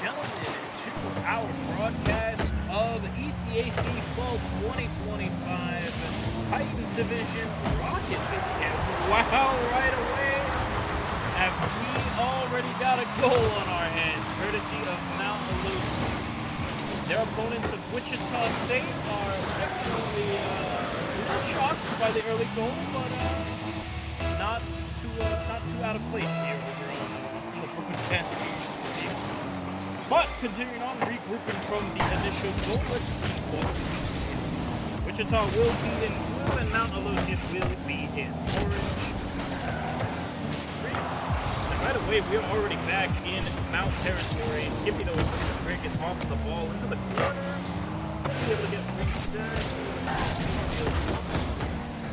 gentlemen, to our broadcast of ECAC Fall 2025 Titans Division Rocket Video. Wow, right away, have we already got a goal on our hands, courtesy of Mount Aloysius. Their opponents of Wichita State are definitely a little shocked by the early goal, but not too out of place here over on the broadcast field. But continuing on, regrouping from the initial goal, let's see what we can. Wichita will be in blue and Mount Aloysius will be in orange. And right away, we are already back in Mount territory. Skippy though is looking to break it off the ball into the corner. It's be able to get reset.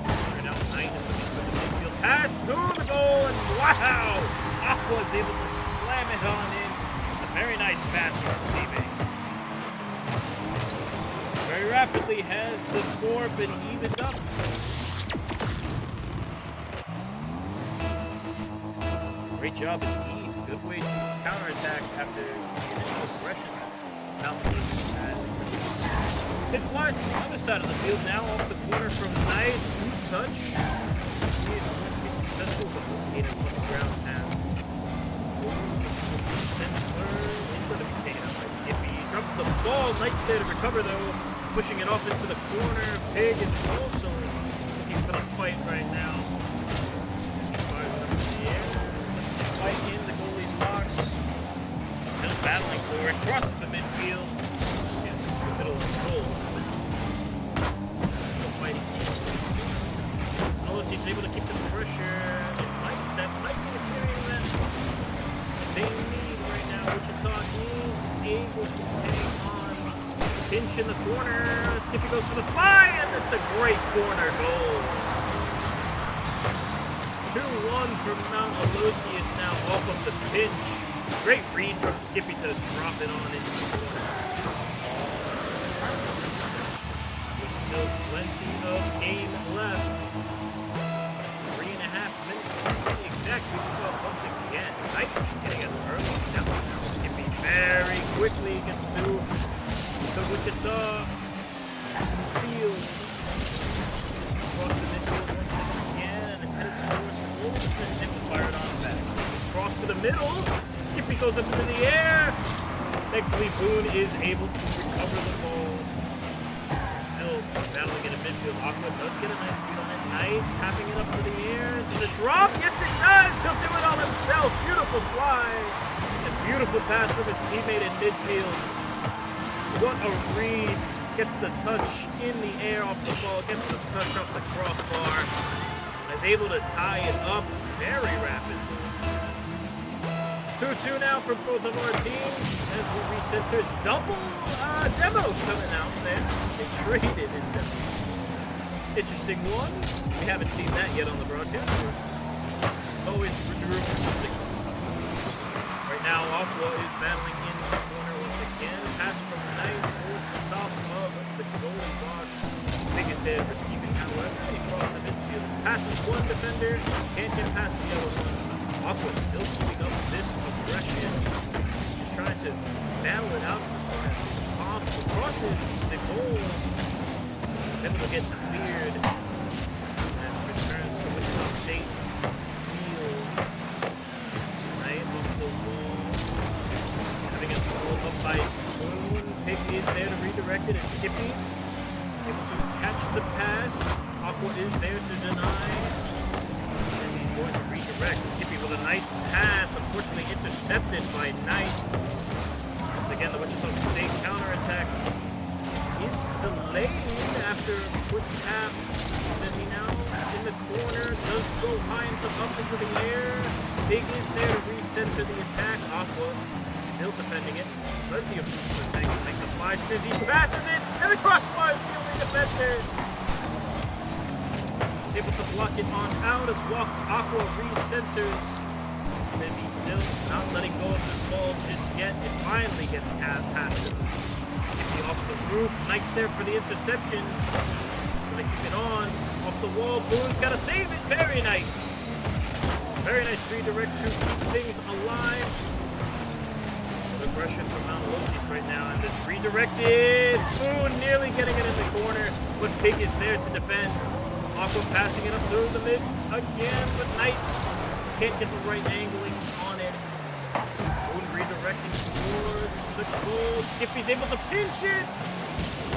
Right now, Knight is looking for the midfield pass. Boom, the goal, and wow! Aqua is able to slam it on in. Very nice pass from receiving. Very rapidly has the score been evened up. Great job indeed. Good way to counterattack after the initial aggression that Mount Aloysius had. It flies to the other side of the field now off the corner from Knight. Two-touch. He is going to be successful, but doesn't gain as much ground as center. He's going to be taken out by Skippy. Drops the ball. Knight's there to recover though. Pushing it off into the corner. Pig is also looking for the fight right now. As he fires it up in the air. Fight in the goalie's box. Still battling for it. Crosses the midfield. Just in the middle of the goal. Still fighting in the midfield. Aloysius is able to keep the pressure. That might be the carrying that they need. Wichita is able to hang on. Pinch in the corner. Skippy goes for the fly, and it's a great corner goal. 2-1 from Mount Aloysius now off of the pinch. Great read from Skippy to drop it on into the corner. With still plenty of game left. 3.5 minutes to be exact. We kick off once again. Knight getting it early. Now Skippy very quickly gets through the Wichita field. Across the midfield once again, and it's headed towards the goal. It's going to simplify it on back. Cross to the middle. Skippy goes up into the air. Thankfully, Boone is able to recover the ball. Still battling in the midfield. Aqua does get a nice beat on it. Knight tapping it up to the air. Does it drop? Yes, it does. He'll do it all himself. Beautiful fly. And beautiful pass from his teammate in midfield. What a read. Gets the touch in the air off the ball. Gets the touch off the crossbar. And is able to tie it up very rapidly. 2-2 now for both of our teams as we recenter. Double demo coming out there. They traded in demo. Interesting one. We haven't seen that yet on the broadcast. It's always room for something. Right now, Aqua is battling in the corner once again. Pass from Knight towards the top of the goalie box. Big is there receiving, however. He crossed the midfield. Passes one defender. Can't get past the other one. Aqua still keeping up this aggression. He's trying to battle it out as far as possible. Crosses the goal. He's able to get cleared. And returns to Wichita State field. Right off the wall. Having it pulled up by Boone. Pig is there to redirect it, and Skippy able to catch the pass. Aqua is there to deny. Says he's going to redirect. Skippy with a nice pass, unfortunately intercepted by Knight. Once again, the Wichita State counterattack is delayed after a quick tap. Says he now in the corner, does go high and some up into the air. Big is there to recenter the attack. Aqua still defending it. Plenty of boost in the tank to make the fly. Snizzy passes it, and the crossbar is the only defender. He's able to block it on out as Aqua recenters. Snizzy still not letting go of this ball just yet. It finally gets past him. Skippy off the roof. Knight's there for the interception. So they keep it on. Off the wall. Boone's got to save it. Very nice. Very nice redirect to keep things alive. aggression from Mount Aloysius right now, and it's redirected. Boone nearly getting it in the corner, but Pig is there to defend. Aqua passing it up through the mid again, but Knight can't get the right angling on it. Boone redirecting towards the goal. Skippy's able to pinch it.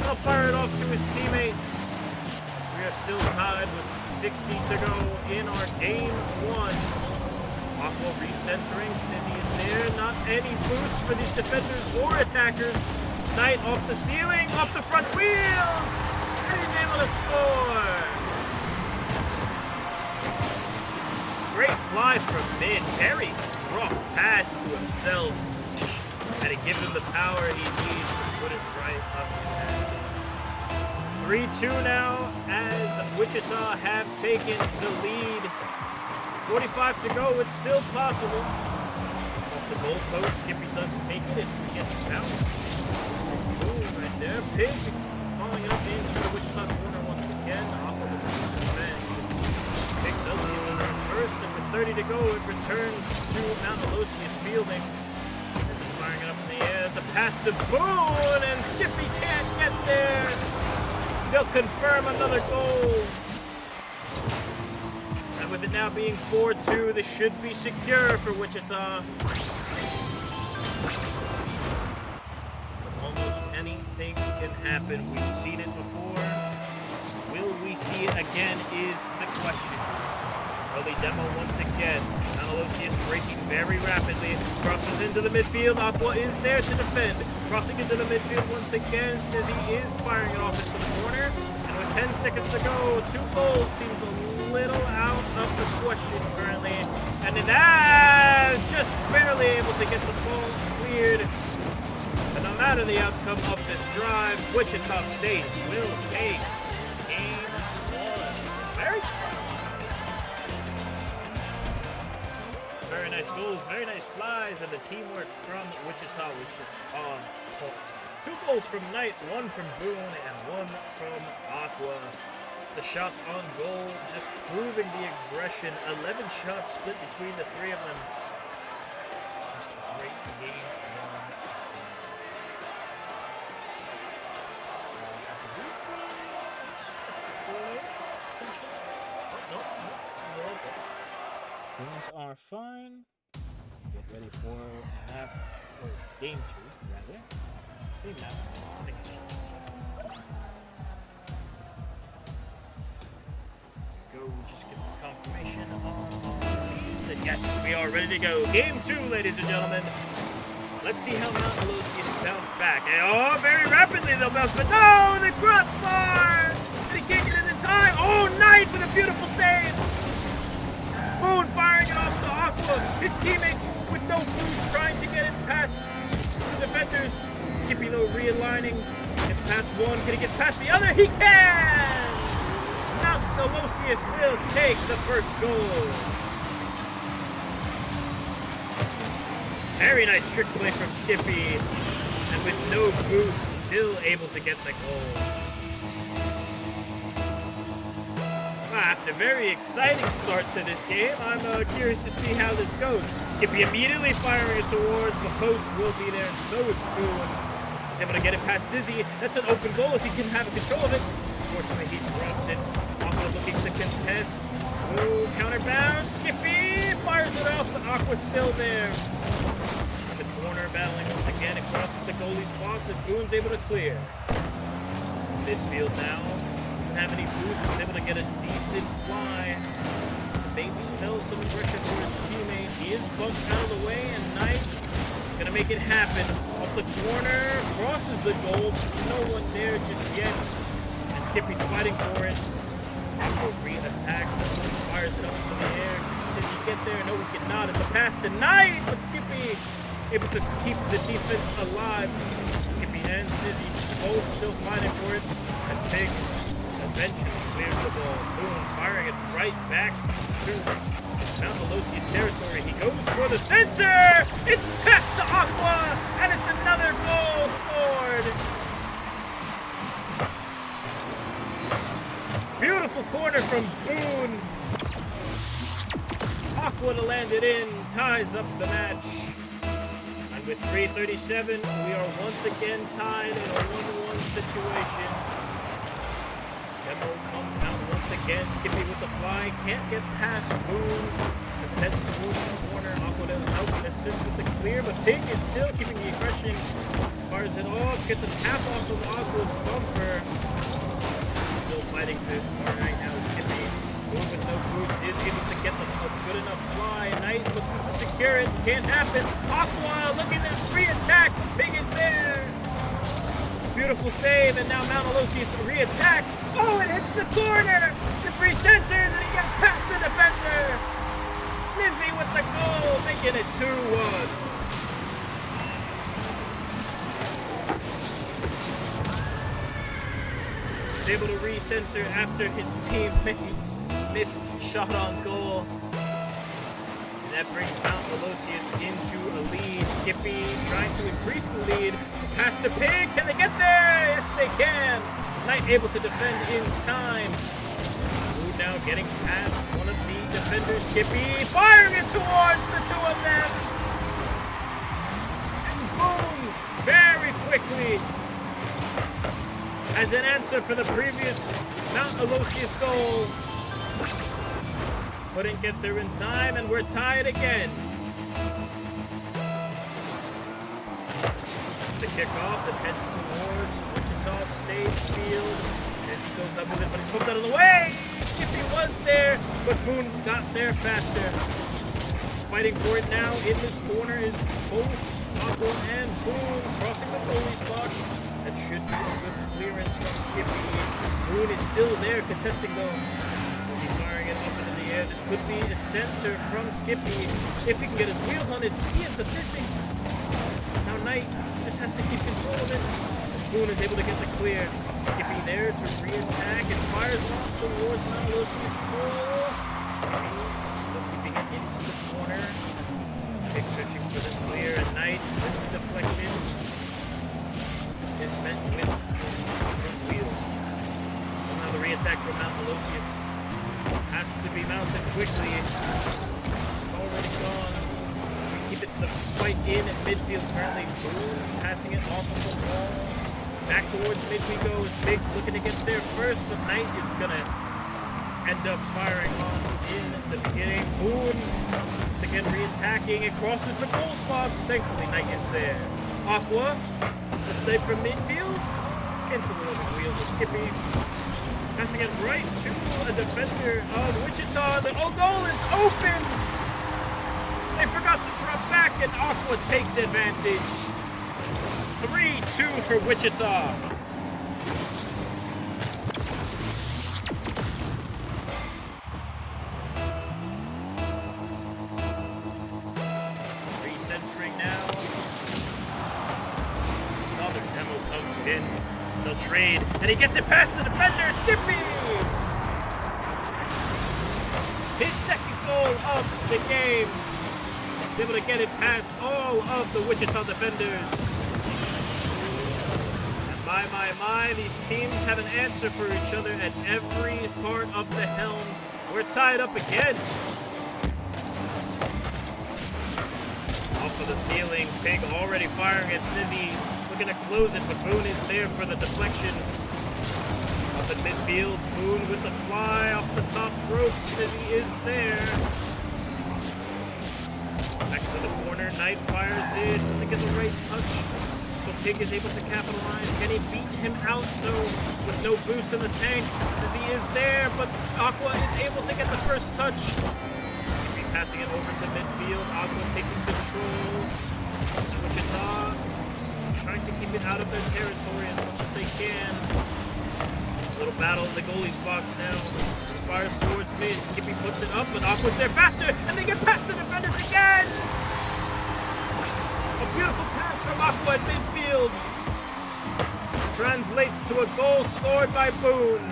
I'll fire it off to his teammate. So we are still tied with 60 to go in our game 1. Aqua recentering. Snizzy is there. Not any boost for these defenders or attackers. Knight off the ceiling, off the front wheels, and he's able to score. Great fly from mid. Very rough pass to himself. And to give him the power he needs to put it right up in the net. 3-2 now as Wichita have taken the lead. 45 to go, it's still possible. Off the goal post, Skippy does take it, it gets bounced. Boom, right there. Pig falling up into the Wichita corner once again. Aqua with the defend. Pig does get the run first, and with 30 to go, it returns to Mount Aloysius fielding. Snizzy firing it up in the air. It's a pass to Boone, and Skippy can't get there. They'll confirm another goal. With it now being 4-2, this should be secure for Wichita. But almost anything can happen. We've seen it before. Will we see it again is the question. Early demo once again. Aloysius breaking very rapidly. Crosses into the midfield. Aqua is there to defend. Crossing into the midfield once again. Snizzy is firing it off into the corner. And with 10 seconds to go, 2 goals seems a little out of the question currently. And that just barely able to get the ball cleared. But no matter the outcome of this drive, Wichita State will take game 1. Very surprising. Very nice goals, very nice flies, and the teamwork from Wichita was just on point. 2 goals from Knight, 1 from Boone, and 1 from Aqua. The shots on goal just proving the aggression. 11 shots split between the 3 of them. Just a great game. Things are fine. Get ready for map, or game 2, rather. Same map. I think it's changed. Go just get the confirmation on the teams. And yes, we are ready to go. Game 2, ladies and gentlemen. Let's see how Mount Aloysius bounce back. And, oh, very rapidly they'll bounce, but no, the crossbar! And he can't get it in time. Oh, Knight with a beautiful save. Boone firing it off to Aqua. His teammates with no boost trying to get it past the defenders. Skippy though realigning. Gets past one. Can he get past the other? He can! Mount Aloysius will take the first goal. Very nice trick play from Skippy. And with no boost, still able to get the goal. After a very exciting start to this game, I'm curious to see how this goes. Skippy immediately firing it towards the post will be there, and so is Boone. He's able to get it past Dizzy. That's an open goal if he can have control of it. Unfortunately, he drops it. Aqua looking to contest. Ooh, counterbound. Skippy fires it off, but Aqua's still there. In the corner, battling once again. It crosses the goalie's box, and Boone's able to clear. Midfield now. Doesn't have any boost, but is able to get a decent fly. So maybe smells some aggression for his teammate. He is bumped out of the way, and Knight's gonna make it happen. Off the corner, crosses the goal. No one there just yet. And Skippy's fighting for it. So Aqua re-attacks, fires it up into the air. Can Snizzy get there? No, he cannot. It's a pass to Knight, but Skippy able to keep the defense alive. Skippy and Snizzy both still fighting for it. As Pig eventually clears the ball. Boone firing it right back to Mount Aloysius territory. He goes for the center. It's passed to Aqua, and it's another goal scored. Beautiful corner from Boone. Aqua to land it in, ties up the match. A And with 3:37, we are once again tied in a 1-1 situation. Demo comes out once again. Skippy with the fly. Can't get past Boone as it heads towards the corner. Aqua to help assist with the clear, but Pig is still keeping the aggression. Fires it off. Gets a tap off of Aqua's bumper. Still fighting for the corner right now. Skippy, Boone with no boost, is able to get a good enough fly. Knight looking to secure it. Can't happen. Aqua looking at re-attack. Pig is there. Beautiful save, and now Mount Aloysius re-attack. Oh, it hits the corner. The 3 centers, and he got past the defender. Snizzy with the goal, making it 2-1. He's able to re-center after his teammates missed shot on goal. And that brings Mount Aloysius into a lead. Skippy trying to increase the lead. Pass to Pig. Can they get there? Yes, they can. Knight able to defend in time. Mood now getting past one of the defenders. Skippy firing it towards the 2 of them. And boom! Very quickly. As an answer for the previous Mount Aloysius goal. Couldn't get there in time, and we're tied again. The kickoff, it heads towards Wichita State Field. Says he goes up with it, but he's moved out of the way. Skippy was there, but Boone got there faster. Fighting for it now in this corner is both Aqua and Boone crossing the goalie's box. That should be a good clearance from Skippy. Boone is still there contesting though. Says he's firing it up into the air. This could be a center from Skippy. If he can get his wheels on it, he ends up missing. Now Knight just has to keep control of it. As Boone is able to get the clear. Skippy there to re-attack and fires off towards Mount Aloysius' goal. Skippy still keeping it into the corner. Pig searching for this clear, and Knight with the deflection is met with Snizzy's front wheels. So now the re-attack from Mount Aloysius has to be mounted quickly. It's already gone. Keep it the fight in at midfield currently. Boone passing it off of the wall. Back towards mid we go as Biggs looking to get there first, but Knight is gonna end up firing on in the beginning. Boone once again re-attacking. It crosses the goals box. Thankfully Knight is there. Aqua, the snipe from midfield into the living wheels of Skippy. Passing it right to a defender of Wichita. The goal is open. They forgot to drop back, and Aqua takes advantage. 3-2 for Wichita. Recentering now. Another demo comes in. They'll trade, and he gets it past the defender, Skippy! His second goal of the game. He's able to get it past all of the Wichita defenders. And my, these teams have an answer for each other at every part of the helm. We're tied up again. Off of the ceiling, Pig already firing at Snizzy. Looking to close it, but Boone is there for the deflection. Up in midfield, Boone with the fly off the top rope. Snizzy is there. Back to the corner, Knight fires it, doesn't get the right touch. So Pig is able to capitalize. Can he beat him out though with no boost in the tank? Snizzy is there, but Aqua is able to get the first touch. Skippy passing it over to midfield. Aqua taking control. Wichita trying to keep it out of their territory as much as they can. A little battle in the goalie's box now. Fires towards mid. Skippy puts it up, but Aqua's there faster, and they get past the defenders again. A beautiful pass from Aqua at midfield. Translates to a goal scored by Boone.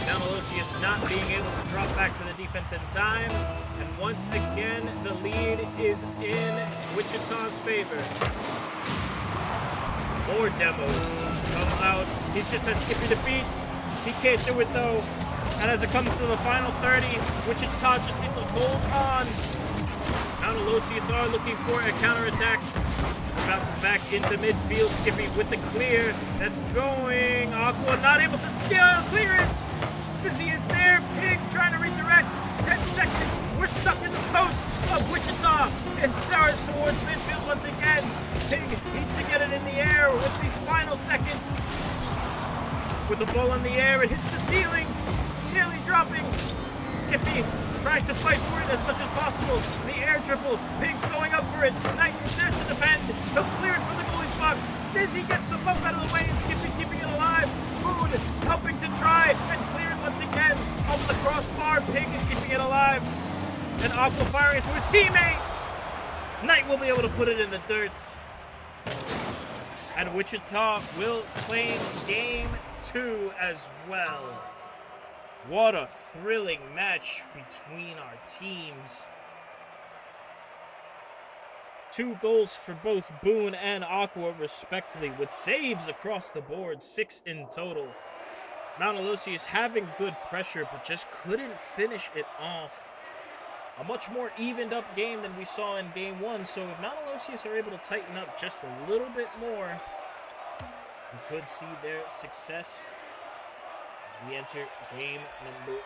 Now Aloysius not being able to drop back to the defense in time. And once again, the lead is in Wichita's favor. More demos come out. He just has Skippy to beat. He can't do it though. And as it comes to the final 30, Wichita just needs to hold on. Now Mount Aloysius are looking for a counterattack. As it bounces back into midfield, Skippy with the clear. That's going. Aqua not able to clear it. Stiffy is there. Pig trying to redirect. 10 seconds. We're stuck in the post of Wichita. And Sarah's towards midfield once again. Pig needs to get it in the air with these final seconds. With the ball in the air, it hits the ceiling. Nearly dropping. Skippy trying to fight for it as much as possible. The air triple. Pig's going up for it. Knight is there to defend. He'll clear it from the goalie's box. Snizzy gets the bump out of the way and Skippy's keeping it alive. Boone helping to try and clear it once again. Over the crossbar. Pig is keeping it alive. And Aqua firing it to his teammate. Knight will be able to put it in the dirt. And Wichita will claim game 2 as well. What a thrilling match between our teams. 2 goals for both Boone and Aqua, respectively, with saves across the board, 6 in total. Mount Aloysius having good pressure, but just couldn't finish it off. A much more evened up game than we saw in game 1, so if Mount Aloysius are able to tighten up just a little bit more, we could see their success as we enter game number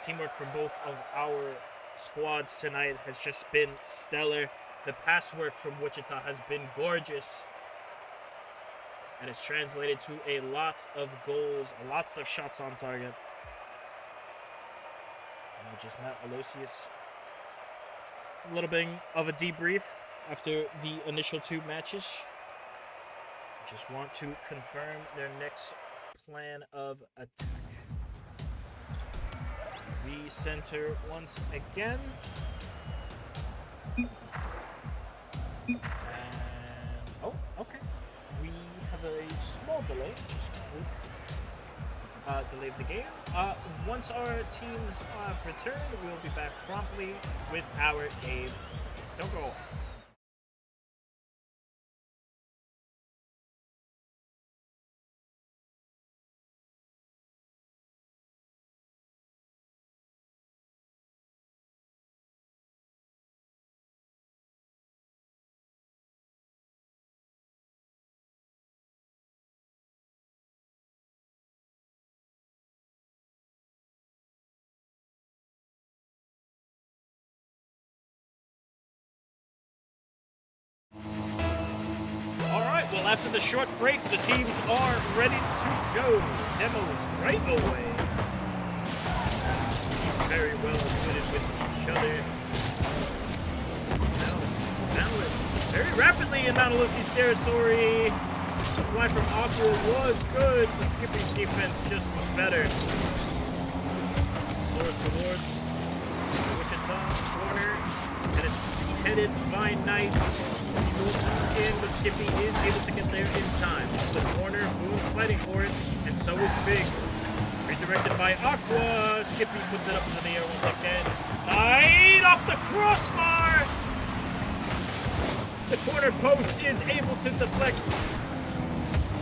3. Teamwork from both of our squads tonight has just been stellar. The pass work from Wichita has been gorgeous. And it's translated to a lot of goals, lots of shots on target. Now just Mount Aloysius. A little bit of a debrief after the initial 2 matches. Just want to confirm their next plan of attack. We center once again. And, oh, okay. We have a small delay, just quick delay of the game. Once our teams have returned, we'll be back promptly with our game. Don't go away. Well, after the short break, the teams are ready to go. Demos right away. Very well acquainted with each other. Now very rapidly in Mount Aloysius territory. The fly from Aqua was good, but Skippy's defense just was better. Source towards Wichita corner, and it's headed by Knight. He moves in, but Skippy is able to get there in time. Off the corner, Boone's fighting for it, and so is Big. Redirected by Aqua. Skippy puts it up into the air once again. Knight off the crossbar! The corner post is able to deflect.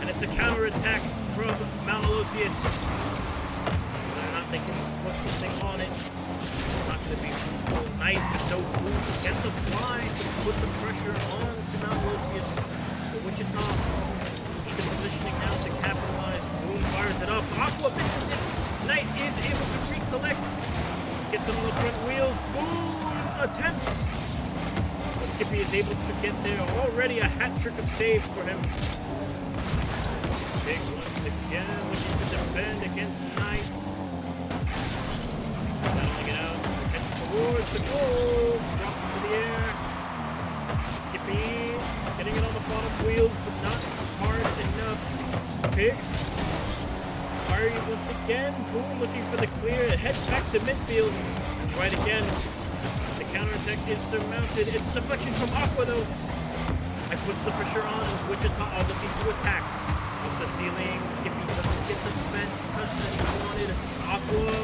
And it's a counterattack from Mount Aloysius. They're not thinking put something on it. It's not going to be fruitful. Knight with no boost gets a fly to put the pressure on to Mount Aloysius. But Wichita in the positioning now to capitalize. Boone fires it up. Aqua misses it. Knight is able to recollect. Gets it on the front wheels. Boone attempts. But Skippy is able to get there. Already a hat trick of saves for him. Big once again looking to defend against Knight. Battling it out. Heads towards the goal. It's dropped into the air. Skippy getting it on the bottom wheels, but not hard enough. Pig. Firing once again. Boone looking for the clear. It heads back to midfield. And right again. The counterattack is surmounted. It's a deflection from Aqua though. It puts the pressure on as Wichita are looking to attack. Up the ceiling. Skippy doesn't get the best touch that he wanted. Aqua.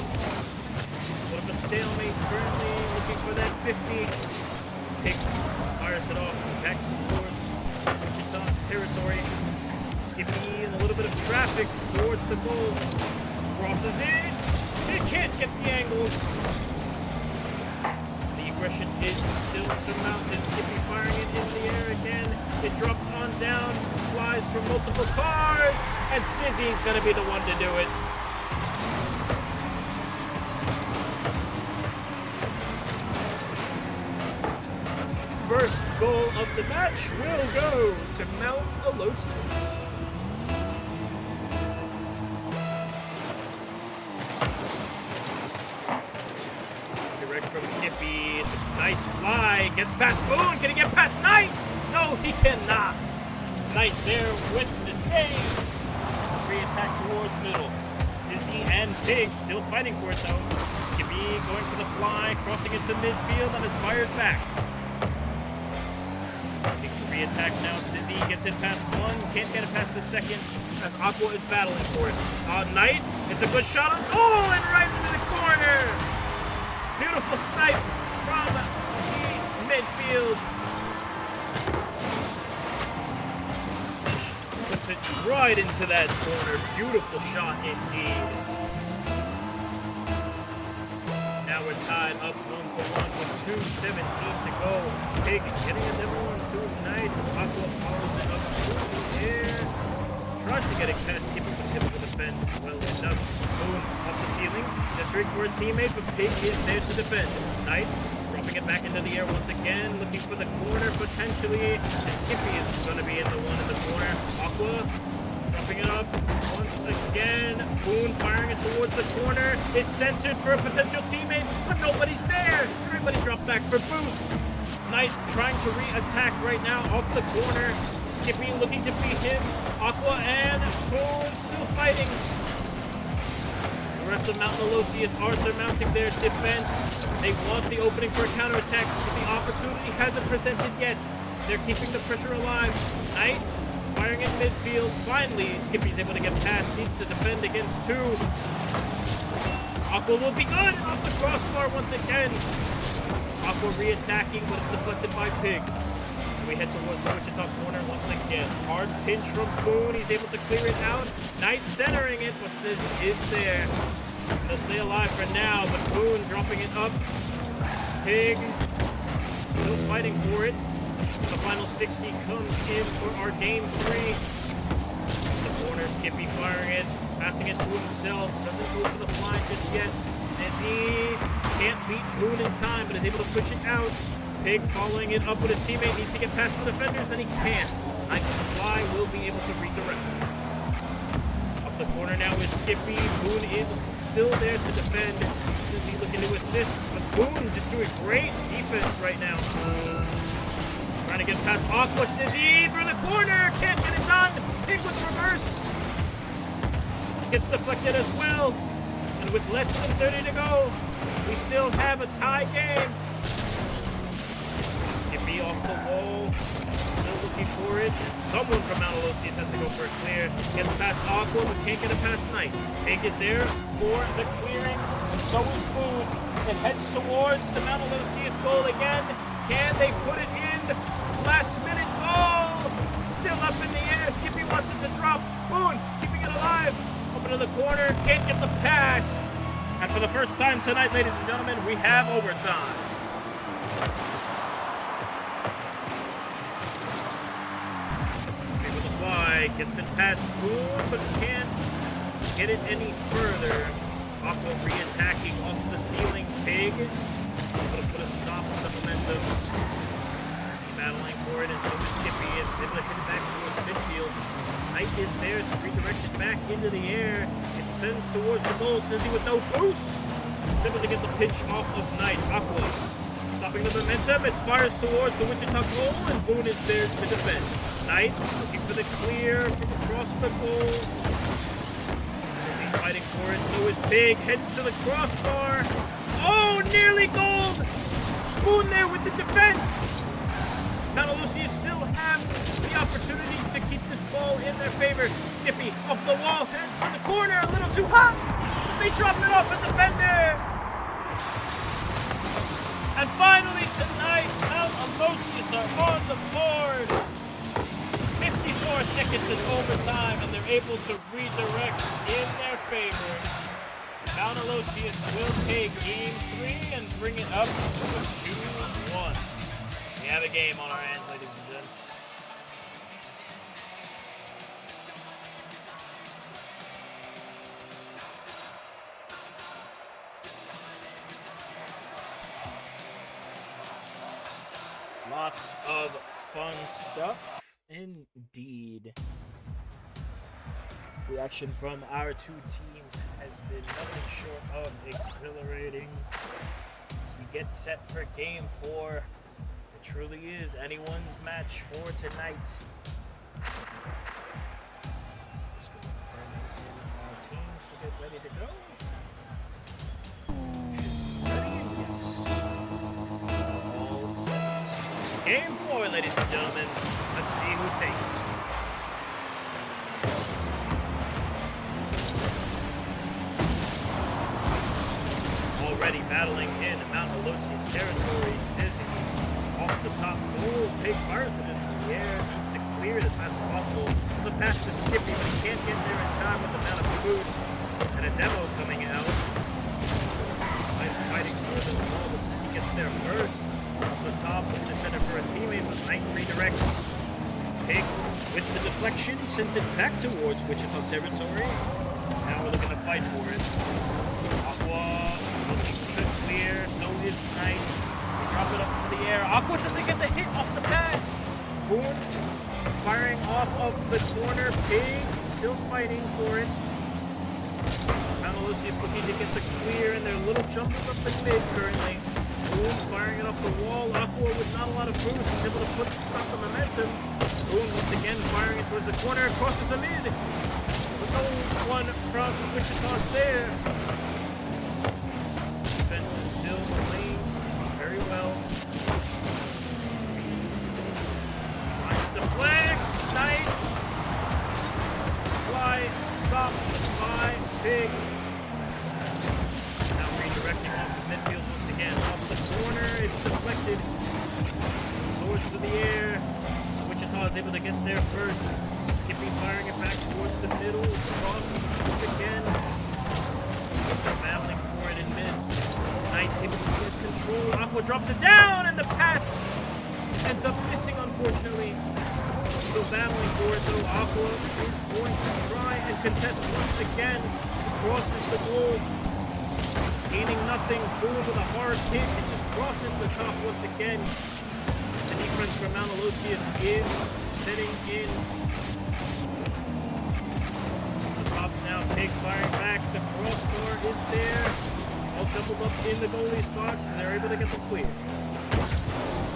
Sort of a stalemate currently, looking for that 50. Pig fires it off back towards Wichita territory. Skippy in a little bit of traffic towards the goal. Crosses it. It can't get the angle. aggression is still surmounted. Skippy firing it in the air again. It drops on down, flies from multiple cars, and Snizzy's gonna be the one to do it. First goal of the match will go to Mount Aloysius. From Skippy, it's a nice fly, gets past Boone, can he get past Knight? No, he cannot. Knight there with the save. Re-attack towards middle. Snizzy and Pig still fighting for it though. Skippy going for the fly, crossing into midfield and is fired back. Looking to re-attack now, Snizzy gets it past one, can't get it past the second as Aqua is battling for it. Knight, it's a good shot on goal and right into the corner. Beautiful snipe from the midfield. Puts it right into that corner. Beautiful shot indeed. Now we're tied up 1-1 with 2:17 to go. Pig getting a number 1-2 tonight as Aqua follows it up through the air. Tries to get it past Skippy, but he's able to defend well enough. Boom, off the ceiling, centering for a teammate, but Pig is there to defend. Knight dropping it back into the air once again, looking for the corner potentially, and Skippy is going to be in the one in the corner. Aqua dropping it up once again. Boone firing it towards the corner. It's centered for a potential teammate, but nobody's there. Everybody dropped back for boost. Knight trying to re-attack right now off the corner. Skippy looking to beat him. Aqua and Boone still fighting. The rest of Mount Aloysius are surmounting their defense. They want the opening for a counterattack, but the opportunity hasn't presented yet. They're keeping the pressure alive. Knight firing in midfield. Finally, Skippy's able to get past. Needs to defend against two. Aqua will be good. Off the crossbar once again. Aqua re-attacking, but it's deflected by Pig. We head towards the Wichita corner once again. Hard pinch from Boone. He's able to clear it out. Knight centering it, but Snizzy is there. Gonna stay alive for now, but Boone dropping it up. Pig still fighting for it. The final 60 comes in for our game 3. The corner, Skippy firing it, passing it to himself. Doesn't go for the fly just yet. Snizzy can't beat Boone in time, but is able to push it out. Pig following it up with his teammate, needs to get past the defenders, then he can't. Knight with the fly will be able to redirect. Off the corner now is Skippy. Boone is still there to defend. Snizzy looking to assist, but Boone just doing great defense right now. Trying to get past Aqua. Snizzy through the corner, can't get it done. Pig with reverse. Gets deflected as well. And with less than 30 to go, we still have a tie game. Skippy off the wall, still looking for it. Someone from Mount Aloysius has to go for a clear. Gets past Aqua, but can't get it past Knight. Pig is there for the clearing, and so is Boone. It heads towards the Mount Aloysius goal again. Can they put it in? Last minute goal! Still up in the air. Skippy wants it to drop. Boone keeping it alive. Open to the corner, can't get the pass. And for the first time tonight, ladies and gentlemen, we have overtime. Skippy with the fly, gets it past Boone, but can't get it any further. Aqua re-attacking off the ceiling. Pig able to put a stop to the momentum. Snizzy battling for it, and so is Skippy. Is able to hit it back towards midfield. Knight is there to redirect it back into the air. It sends towards the goal. Snizzy with no boost. It's able to get the pitch off of Knight. Aqua stopping the momentum. It fires towards the Wichita goal, and Boone is there to defend. Knight looking for the clear from across the goal. Snizzy fighting for it. So is Pig. Heads to the crossbar. Oh, nearly gold. Boone there with the defense. Mount Aloysius still have the opportunity to keep this ball in their favor. Skippy off the wall, heads to the corner, a little too hot. They drop it off a defender. And finally tonight, Mount Aloysius are on the board. 54 seconds in overtime, and they're able to redirect in their favor. Mount Aloysius will take game 3 and bring it up to a 2-1. We have a game on our hands, ladies and gents. Lots of fun stuff, indeed. The action from our two teams has been nothing short of exhilarating. As we get set for game 4, it truly is anyone's match for tonight. Just going to confirm in our teams to get ready to go. Should be ready, yes. All set to start. Game 4, ladies and gentlemen. Let's see who takes it. Already battling in Mount Aloysius territory, Stizzy. Off the top goal, Pig fires it into the air, needs to clear it as fast as possible. It's a pass to Skippy, but he can't get there in time with the amount of boost. And a demo coming out. Fighting for this ball, but Stizzy gets there first. Off the top, looking to send it for a teammate, but Knight redirects. Pig with the deflection, sends it back towards Wichita territory. Now we're looking to fight for it. Aqua looking to clear, so is Knight. They drop it up into the air. Aqua doesn't get the hit off the pass. Boom. Firing off of the corner. Pig still fighting for it. Mount Aloysius looking to get the clear, and they're a little jumbled up in mid currently. Boom, firing it off the wall. Aqua with not a lot of boost is able to stop the momentum. Boom, once again firing it towards the corner. Crosses the mid. But no one from Wichita's there. Defense is still playing very well. Trying to deflect. Knight. Fly. Stop by Pig. Now redirecting off of midfield once again. Off the corner. It's deflected. Soars through the air. Wichita is able to get there first. Skippy firing it back towards the middle. Cross once again. Still battling for it in mid. Knight's able to get control. Aqua drops it down, and the pass ends up missing, unfortunately. Still battling for it, though. Aqua is going to try and contest once again. Crosses the goal. Gaining nothing. Boom with a hard hit. It just crosses the top once again. The defense from Mount Aloysius is setting in. The top's now Pig firing back. The crossbar is there. All jumbled up in the goalie's box, and they're able to get the clear.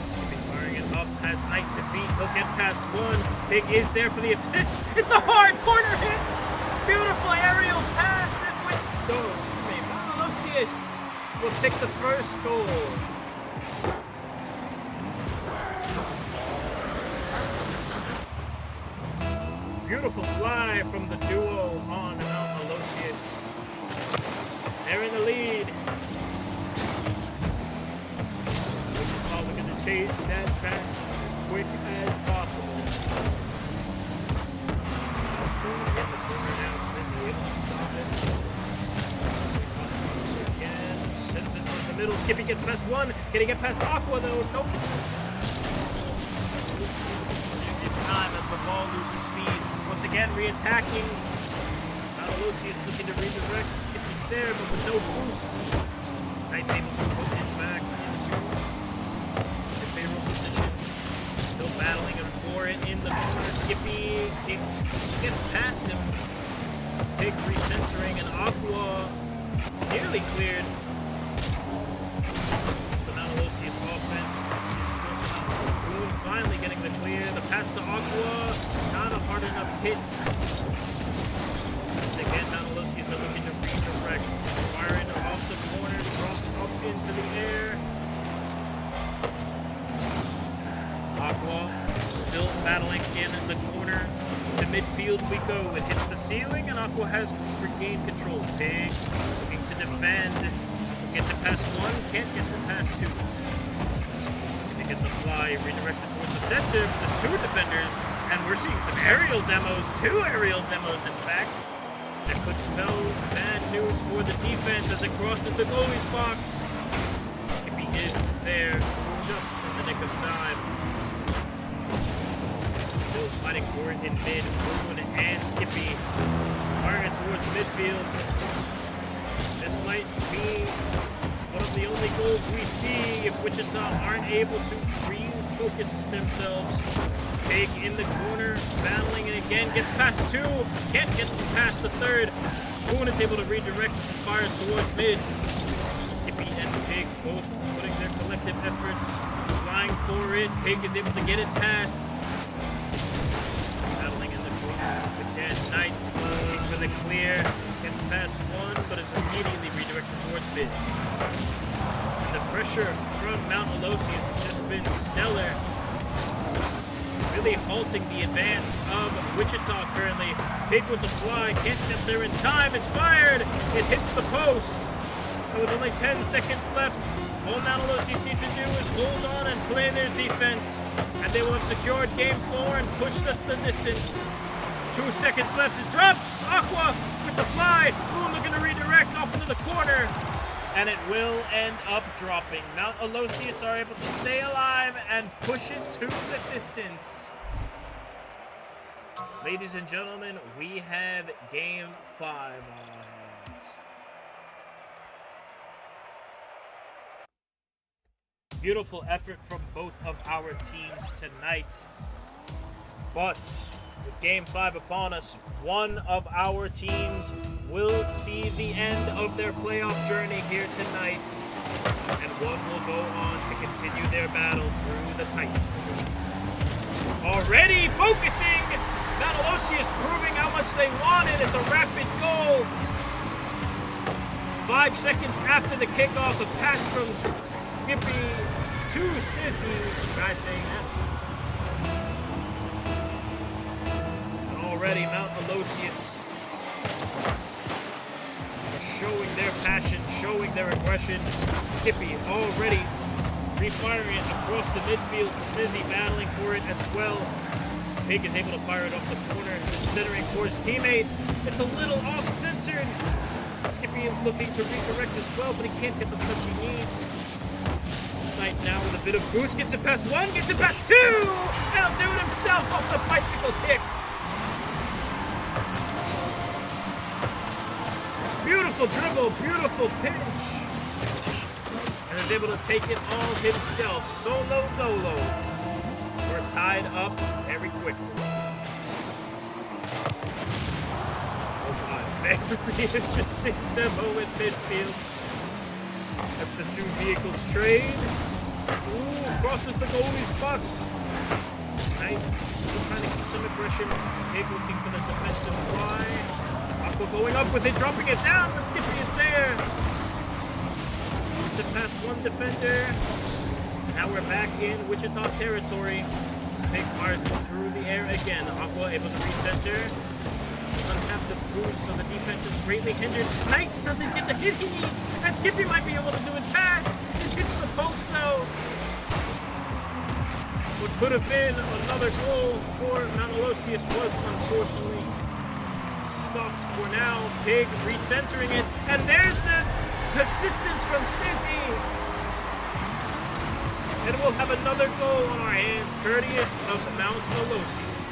Skippy firing it up, has Knight to beat. He'll get past one. Pig is there for the assist. It's a hard corner hit. Beautiful aerial pass, and Mount Aloysius will take the first goal. Beautiful fly from the duo on Mount Aloysius. They're in the lead. Wichita looking to change that back as quick as possible. In the corner now, Smizzy able to stop it. Again, sends it towards the middle. Skippy gets past one. Can he get past Aqua though? Nope. In time as the ball loses speed. Once again, re-attacking. Aloysius looking to redirect. Skippy's there, but with no boost. Knight's able to put it back into the favorable position. Still battling him for it in the corner. Skippy gets past him. Pig recentering, and Aqua nearly cleared. The Mount Aloysius offense is still surmountable. Boom, finally getting the clear. The pass to Aqua, not a hard enough hit. Again, Mount Aloysius are looking to redirect. Firing off the corner, drops up into the air. Aqua still battling in the corner. To midfield we go. It hits the ceiling, and Aqua has regained control. Pig looking to defend. Gets it past one, can't get it past two. Looking to get the fly, redirects it towards the center. There's two defenders, and we're seeing some aerial demos. Two aerial demos, in fact. That could spell bad news for the defense as it crosses the goalie's box. Skippy is there just in the nick of time. Still fighting for it in mid. Boone and Skippy firing it towards midfield. This might be one of the only goals we see if Wichita aren't able to refocus themselves. Big in the corner, battling, and again gets past two. Can't get past the third. Boone is able to redirect as he fires towards mid. Skippy and Pig both putting their collective efforts, flying for it. Pig is able to get it past. Battling in the corner once again. Knight looking for the clear. Gets past one, but is immediately redirected towards mid. And the pressure from Mount Aloysius has just been stellar. Really halting the advance of Wichita currently. Pig with the fly, can't get there in time. It's fired. It hits the post. And with only 10 seconds left, all Mount Aloysius need to do is hold on and play their defense. And they will have secured game 4 and pushed us the distance. 2 seconds left. It drops. Aqua with the fly. Boone looking to redirect off into the corner. And it will end up dropping. Mount Aloysius are able to stay alive and push it to the distance. Ladies and gentlemen, we have Game 5 on our hands. Beautiful effort from both of our teams tonight. But with Game 5 upon us, one of our teams will see the end of their playoff journey here tonight, and one will go on to continue their battle through the Titans division. Already focusing, Mount Aloysius proving how much they wanted. It's a rapid goal. 5 seconds after the kickoff, a pass from Skippy to Snizzy. Try saying that. Already Mount Aloysius are showing their passion, showing their aggression. Skippy already refiring it across the midfield. Snizzy battling for it as well. Pig is able to fire it off the corner, centering for his teammate. It's a little off-centered. Skippy looking to redirect as well, but he can't get the touch he needs. Knight now with a bit of boost, gets it past one, gets it past two, and he'll do it himself off the bicycle kick. Beautiful dribble, beautiful pinch. And is able to take it all himself, solo dolo. So we're tied up very quickly. Oh my, very interesting demo in midfield. As the two vehicles trade. Ooh, crosses the goalie's box. Knight still trying to keep some aggression. Pig looking for the defensive fly. Aqua going up with it, dropping it down, but Skippy is there. It's a past one defender. Now we're back in Wichita territory. This Pig fires it through the air again. Aqua able to recenter. Doesn't have the boost, so the defense is greatly hindered. Knight doesn't get the hit he needs, and Skippy might be able to do it pass. It hits the post though. What could have been another goal for Mount Aloysius was unfortunately stopped for now. Pig recentering it, and there's the assistance from Snizzy. And we'll have another goal on our hands, courteous of Mount Aloysius.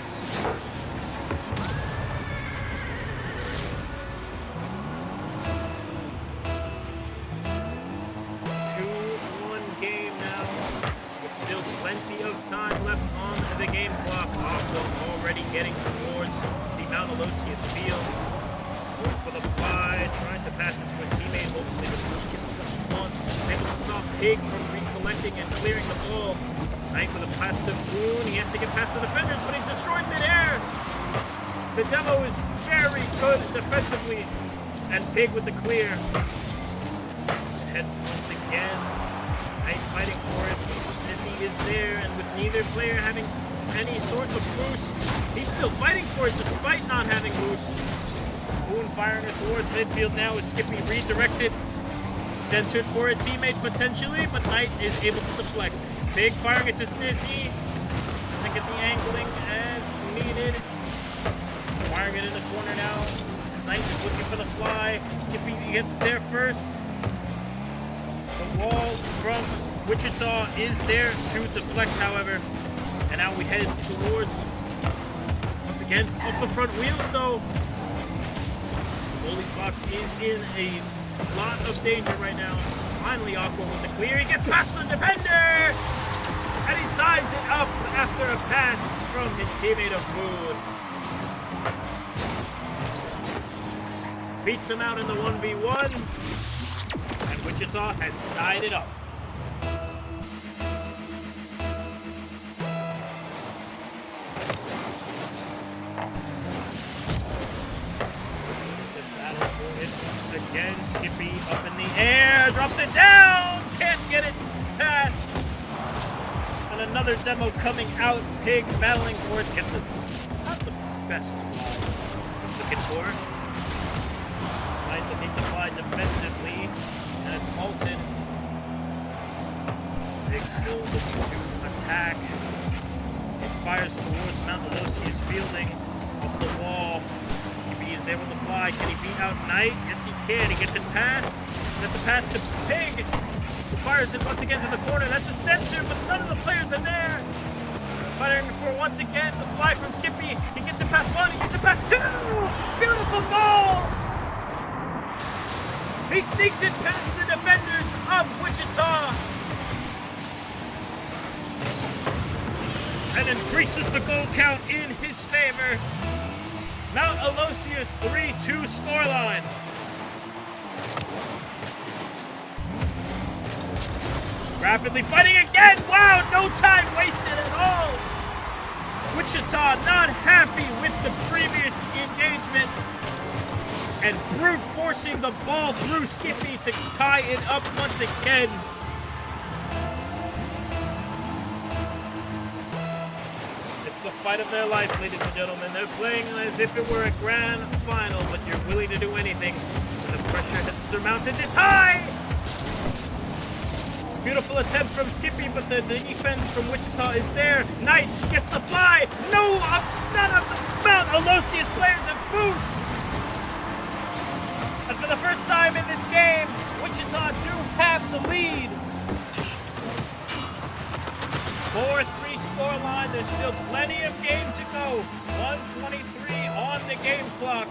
2-1 game now, with still plenty of time left on the game clock. Aqua already getting towards the Mount Aloysius field. Going for the fly, trying to pass it to a teammate. Hopefully the push can touch it once. He's able to stop Pig from recollecting and clearing the ball. Knight with a pass to Boone. He has to get past the defenders, but he's destroyed midair. The demo is very good defensively. And Pig with the clear. Heads once again. Knight fighting for it. Snizzy is there, and with neither player having any sort of boost, he's still fighting for it despite not having boost. Boone firing it towards midfield now as Skippy redirects it. Centered for a teammate potentially, but Knight is able to deflect. Big firing it to Snizzy. Doesn't get the angling as needed. Firing it in the corner now. Knight is looking for the fly. Skippy gets there first. The wall from Wichita is there to deflect, however. And now we head towards, once again, off the front wheels, though. Goalie's box is in a lot of danger right now. Finally, Aqua with the clear. He gets past the defender! And he ties it up after a pass from his teammate of Boone. Beats him out in the 1v1. And Wichita has tied it up. Again, Skippy up in the air, drops it down, can't get it past. And another demo coming out, Pig battling for it, gets it. Not the best fly he's looking for. Knight looking to fly defensively, and it's halted. Pig still looking to attack. It fires towards Mount Aloysius fielding off the wall. He's there with the fly. Can he beat out Knight? Yes, he can. He gets it past. That's a pass to Pig, who fires it once again to the corner. That's a center, but none of the players are there. Firing for once again the fly from Skippy. He gets it past one. He gets it past two. Beautiful goal. He sneaks it past the defenders of Wichita and increases the goal count in his favor. Mount Aloysius 3-2 scoreline. Rapidly fighting again. Wow, no time wasted at all. Wichita not happy with the previous engagement and brute forcing the ball through Skippy to tie it up once again. It's the fight of their life, ladies and gentlemen. They're playing as if it were a grand final, but you're willing to do anything when the pressure has surmounted this high. Beautiful attempt from Skippy, but the defense from Wichita is there. Knight gets the fly. No, none of the Mount Aloysius players have boost. And for the first time in this game, Wichita do have the lead. 4-3 scoreline. There's still plenty of game to go. 1:23 on the game clock.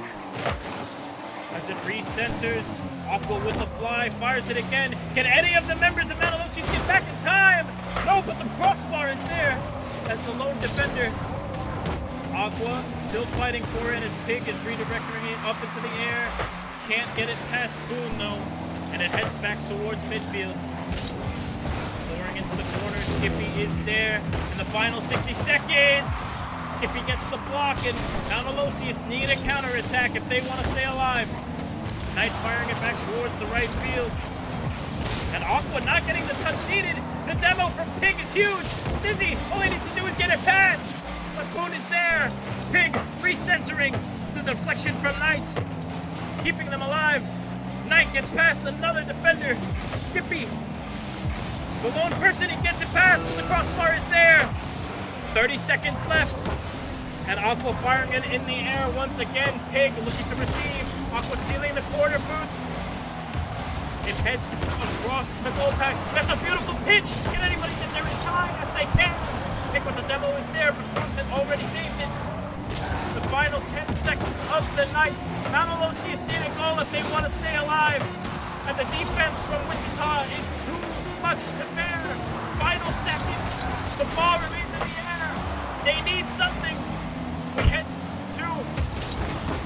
As it recenters, Aqua with the fly, fires it again. Can any of the members of Mount Aloysius get back in time? No, but the crossbar is there as the lone defender. Aqua still fighting for it as Pig is redirecting it up into the air. Can't get it past Boone though, and it heads back towards midfield. Soaring into the corner, Skippy is there in the final 60 seconds. Skippy gets the block, and Mount Aloysius need a counterattack if they want to stay alive. Knight firing it back towards the right field. And Aqua not getting the touch needed. The demo from Pig is huge. Stingy, all he needs to do is get it past. But Boone is there. Pig recentering the deflection from Knight, keeping them alive. Knight gets past another defender. Skippy, the lone person, he gets it past, but the crossbar is there. 30 seconds left. And Aqua firing it in the air once again. Pig looking to receive. Aqua stealing the quarter boost. It heads across the goal pack. That's a beautiful pitch. Can anybody get there in time? Yes, they can. Pig with the demo is there, but Brooklyn already saved it. The final 10 seconds of the night. Mount Aloysius need a goal if they want to stay alive. And the defense from Wichita is too much to bear. Final second. The ball remains in the air. They need something. We head to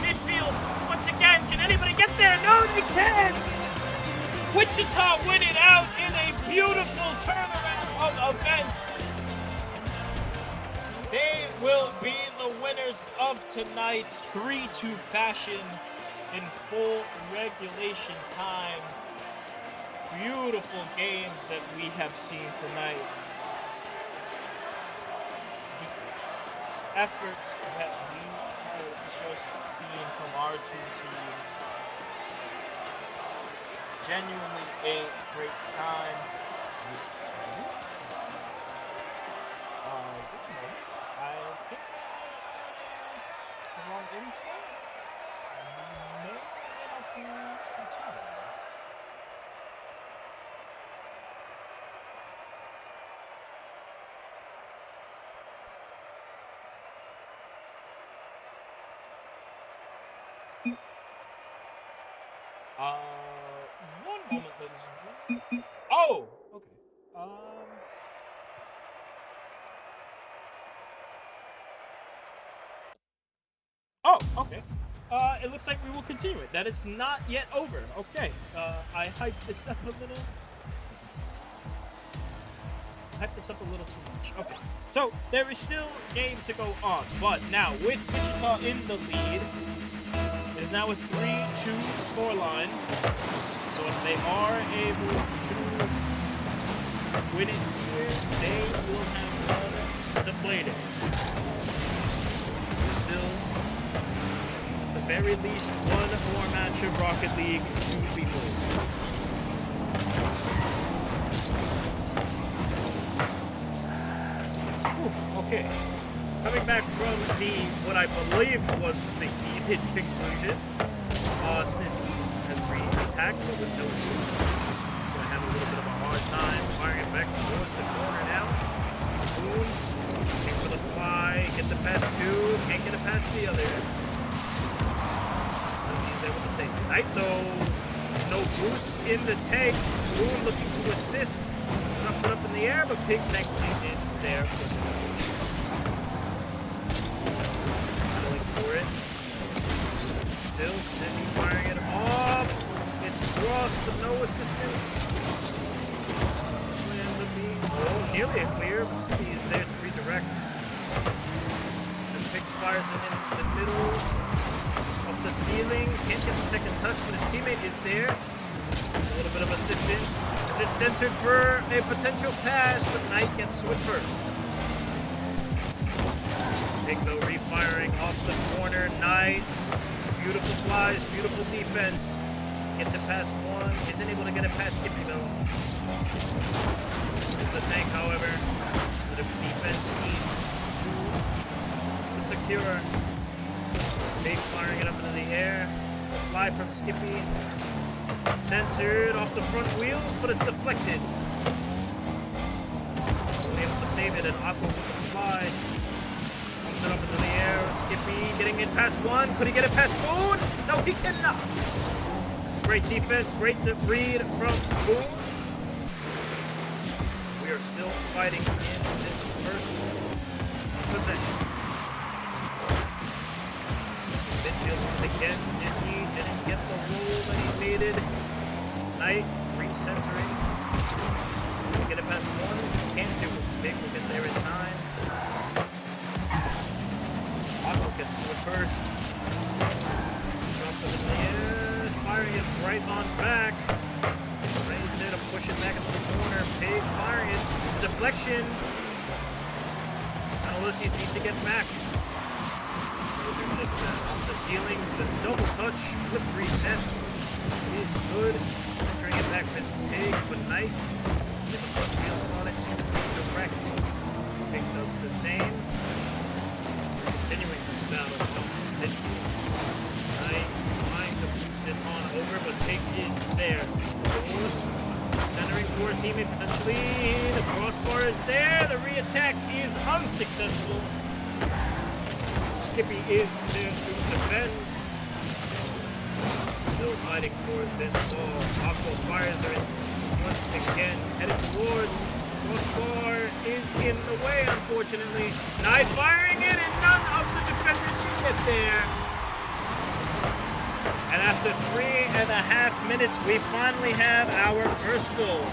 midfield once again. Can anybody get there? No, they can't. Wichita win it out in a beautiful turnaround of events. They will be the winners of tonight's 3-2 fashion in full regulation time. Beautiful games that we have seen tonight. The effort that we have just seen from our two teams. Genuinely a great time. I think the wrong info. Maybe. time. One moment, ladies and gentlemen. Oh, okay. Oh, okay. It looks like we will continue it. That is not yet over. Okay. I hyped this up a little. Hyped this up a little too much. Okay. So there is still game to go on, but now with Wichita in the lead, it is now a 3-2 scoreline. So if they are able to win it here, they will have won the play day. There's still, at the very least, one more match of Rocket League to be played. Okay. Coming back from what I believed was the heated conclusion, Snizzy has re-attacked, but with no boost. He's going to have a little bit of a hard time firing it back towards the corner now. Spoon, looking for the fly, gets it past two, can't get it past the other. Snizzy's there with the save. Knight, though, no boost in the tank. Boone looking to assist, drops it up in the air, but Pig thankfully is there for the defense. Still, Snizzy firing it off. It's crossed, but no assistance. This one ends up being nearly a clear, but Skippy is there to redirect. As Pix fires him in the middle of the ceiling. Can't get the second touch, but his teammate is there. There's a little bit of assistance as it's centered for a potential pass, but Knight gets to it first. Pig, though, refiring off the corner. Knight. Beautiful flies, beautiful defense. Gets it past one. Isn't able to get it past Skippy, though. This is the tank, however. The defense needs to secure. Big firing it up into the air. A fly from Skippy. Centered off the front wheels, but it's deflected. Only able to save it, and Aqua with the fly. It up into the air. Skippy getting it past one. Could he get it past Boone? No, he cannot. Great defense. Great read from Boone. We are still fighting in this first possession. Some midfield once again. Snizzy didn't get the roll that he needed. Knight recentering. Can get it past one. Can't do it. Big will get there in time. Gets to it first. Drops it in the air. Firing it right on back. Raised it to push it back into the corner. Pig firing it. Deflection. Aloysius needs to get back. Just off the ceiling. The double touch. Flip reset is good. Centering it back with Pig, but Knight with the front wheels on it to direct. Pig does the same. Continuing this battle from midfield. Knight trying to boost it on over, but Pig is there. Centering for a teammate potentially. The crossbar is there. The re-attack is unsuccessful. Skippy is there to defend. Still fighting for this ball. Aqua fires her in once again. Headed towards. Crossbar is in the way, unfortunately. Knight firing it, and none of the defenders can get there. And after 3.5 minutes, we finally have our first goal.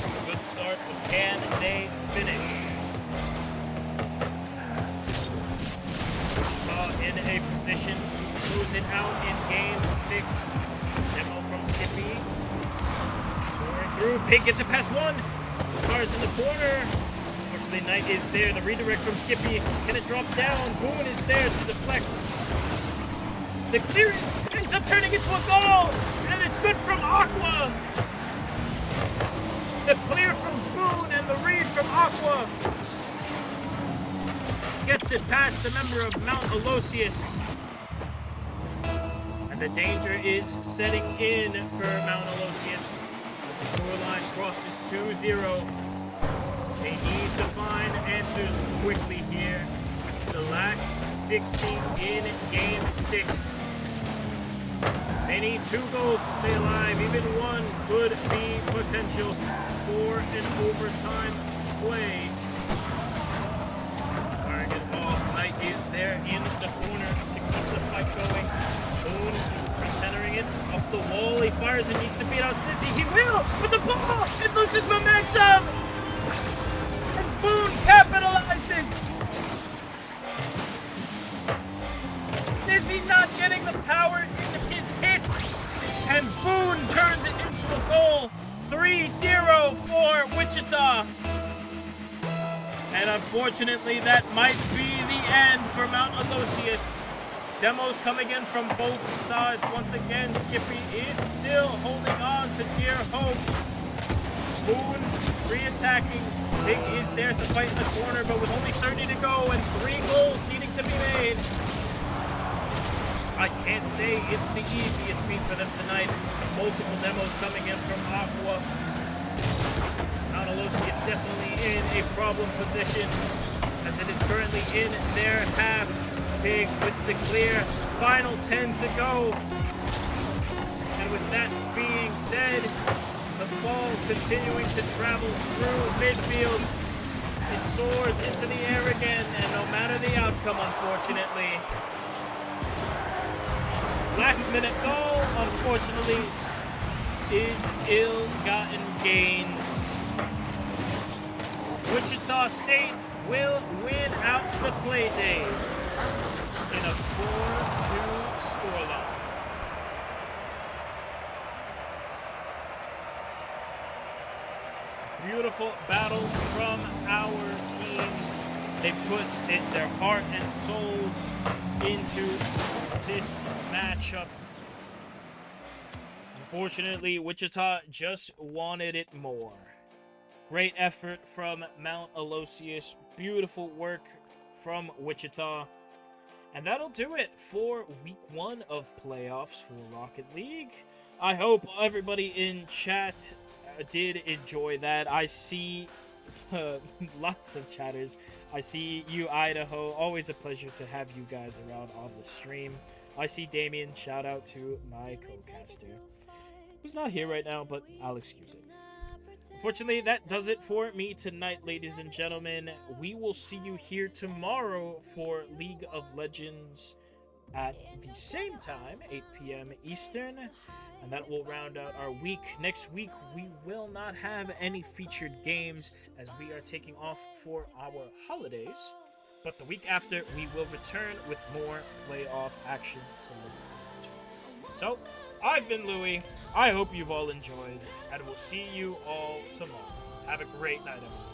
It's a good start, but can they finish? In a position to close it out in game 6. Demo from Skippy. Soaring through. Pig gets it past one. Cars in the corner. Unfortunately, Knight is there. The redirect from Skippy. Can it drop down? Boone is there to deflect. The clearance ends up turning into a goal. And it's good from Aqua. The clear from Boone and the read from Aqua. Gets it past the member of Mount Aloysius. And the danger is setting in for Mount Aloysius as the scoreline crosses 2-0. They need to find answers quickly here. The last 60 in Game 6. They need 2 goals to stay alive. Even one could be potential for an overtime play. Firing it off. Knight is there in the corner to keep the fight going. Boone centering it off the wall. He fires and needs to beat out Snizzy. He will with the ball. It loses momentum. And Boone capitalizes. Snizzy not getting the power in his hit, and Boone turns it into a goal. 3-0 for Wichita. And unfortunately, that might be the end for Mount Aloysius. Demos coming in from both sides. Once again, Skippy is still holding on to dear hope. Boone re-attacking. Big is there to fight in the corner, but with only 30 to go and 3 goals needing to be made. I can't say it's the easiest feat for them tonight. Multiple demos coming in from Aqua. Mount Aloysius definitely in a problem position as it is currently in their half. Big with the clear. Final 10 to go. And with that being said, the ball continuing to travel through midfield. It soars into the air again, and no matter the outcome, unfortunately, last minute goal, unfortunately, is ill-gotten gains. Wichita State will win out the play day in a 4-2 scoreline. Beautiful battle from our teams. They put their heart and souls into this matchup. Unfortunately, Wichita just wanted it more. Great effort from Mount Aloysius. Beautiful work from Wichita. And that'll do it for week 1 of playoffs for Rocket League. I hope everybody in chat did enjoy that. I see lots of chatters. I see you, Idaho. Always a pleasure to have you guys around on the stream. I see Damien. Shout out to my co-caster, who's not here right now, but I'll excuse it. Unfortunately, that does it for me tonight, ladies and gentlemen. We will see you here tomorrow for League of Legends at the same time, 8 p.m. Eastern. And that will round out our week. Next week, we will not have any featured games as we are taking off for our holidays. But the week after, we will return with more playoff action to look forward to. So, I've been Louie. I hope you've all enjoyed, and we'll see you all tomorrow. Have a great night, everyone.